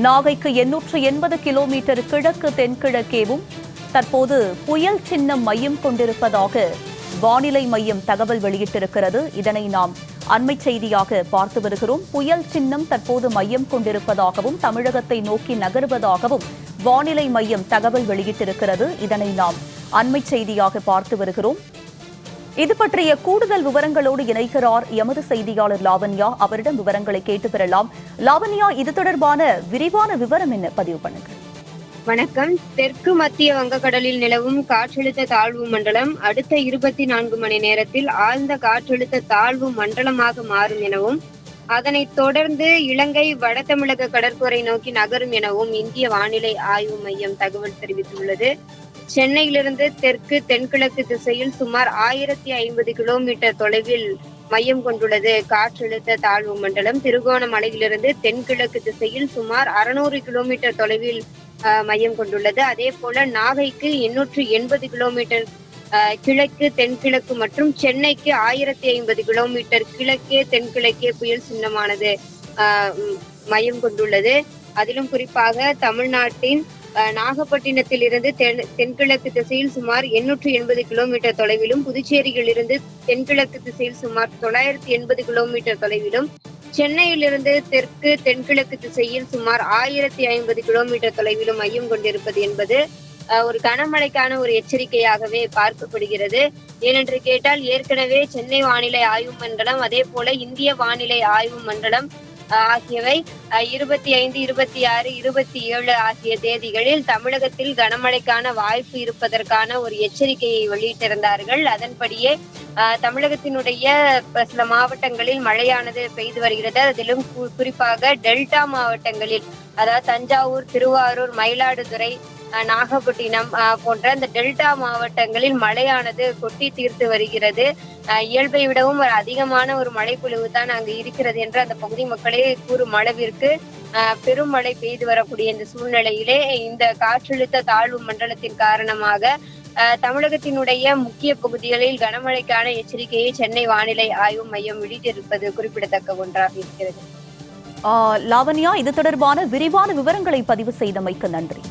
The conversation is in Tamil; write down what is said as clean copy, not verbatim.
நாகைக்கு 880 கிலோமீட்டர் கிழக்கு தென்கிழக்கேவும் தற்போது புயல் சின்னம் மையம் கொண்டிருப்பதாக வானிலை மையம் தகவல் வெளியிட்டிருக்கிறது. இதனை நாம் அண்மை செய்தியாக பார்த்து வருகிறோம். புயல் சின்னம் தற்போது மையம் கொண்டிருப்பதாகவும் தமிழகத்தை நோக்கி நகர்வதாகவும் வானிலை மையம் தகவல் வெளியிட்டிருக்கிறது. இதனை நாம் அண்மை செய்தியாக பார்த்து வருகிறோம். இது பற்றிய கூடுதல் விவரங்களோடு இணைக்கிறார் எமது செய்தியாளர் லாவண்யா. அவரிடம் விவரங்களை கேட்டு பெறலாம். லாவண்யா, இது தொடர்பான விரிவான விவரம் என்ன? பதிவு பண்ணுங்க. வணக்கம். தெற்கு மத்திய வங்கக்கடலில் நிலவும் காற்றழுத்த தாழ்வு மண்டலம் அடுத்த 24 மணி நேரத்தில் ஆழ்ந்த காற்றழுத்த தாழ்வு மண்டலமாக மாறும் எனவும் அதனைத் தொடர்ந்து இலங்கை வட தமிழக கடற்கரை நோக்கி நகரும் எனவும் இந்திய வானிலை ஆய்வு மையம் தகவல் தெரிவித்துள்ளது. சென்னையிலிருந்து தெற்கு தென்கிழக்கு திசையில் சுமார் 1050 கிலோமீட்டர் தொலைவில் மையம் கொண்டுள்ளது காற்றழுத்த தாழ்வு மண்டலம். திருகோணமலையிலிருந்து தென்கிழக்கு திசையில் சுமார் 600 கிலோமீட்டர் தொலைவில் மையம் கொண்டுள்ளது. அதே போல நாகைக்கு 880 கிலோமீட்டர் கிழக்கு தென்கிழக்கு மற்றும் சென்னைக்கு 1050 கிலோமீட்டர் கிழக்கே தென்கிழக்கே புயல் சின்னமானது மையம் கொண்டுள்ளது. அதிலும் குறிப்பாக தமிழ்நாட்டின் நாகப்பட்டினத்தில் இருந்து தென்கிழக்கு திசையில் சுமார் 880 கிலோமீட்டர் தொலைவிலும், புதுச்சேரியில் இருந்து தென்கிழக்கு திசையில் சுமார் 980 கிலோமீட்டர் தொலைவிலும், சென்னையிலிருந்து தெற்கு தென்கிழக்கு திசையில் சுமார் 1050 கிலோமீட்டர் தொலைவிலும் மையம் கொண்டிருப்பது என்பது ஒரு கனமழைக்கான ஒரு எச்சரிக்கையாகவே பார்க்கப்படுகிறது. ஏனென்று கேட்டால் ஏற்கனவே சென்னை வானிலை ஆய்வு மண்டலம் அதே போல இந்திய வானிலை ஆய்வு மண்டலம் ஆகியவை 25, 26, 27 ஆகிய தேதிகளில் தமிழகத்தில் கனமழைக்கான வாய்ப்பு இருப்பதற்கான ஒரு எச்சரிக்கையை வெளியிட்டிருந்தார்கள். அதன்படியே தமிழகத்தினுடைய சில மாவட்டங்களில் மழையானது பெய்து வருகிறது. அதிலும் குறிப்பாக டெல்டா மாவட்டங்களில், அதாவது தஞ்சாவூர், திருவாரூர், மயிலாடுதுறை, நாகப்பட்டினம் போன்ற இந்த டெல்டா மாவட்டங்களில் மழையானது கொட்டி தீர்த்து வருகிறது. இயல்பை விடவும் ஒரு அதிகமான ஒரு மழைப்பொழிவு தான் அங்கு இருக்கிறது என்று அந்த பகுதி மக்களே கூறும் அளவிற்கு பெரும் மழை பெய்து வரக்கூடிய இந்த சூழ்நிலையிலே இந்த காற்றழுத்த தாழ்வு மண்டலத்தின் காரணமாக தமிழகத்தினுடைய முக்கிய பகுதிகளில் கனமழைக்கான எச்சரிக்கையை சென்னை வானிலை ஆய்வு மையம் வெளியிட்டிருப்பது குறிப்பிடத்தக்க ஒன்றாக இருக்கிறது. லாவண்யா, இது தொடர்பான விரிவான விவரங்களை பதிவு செய்தமைக்கு நன்றி.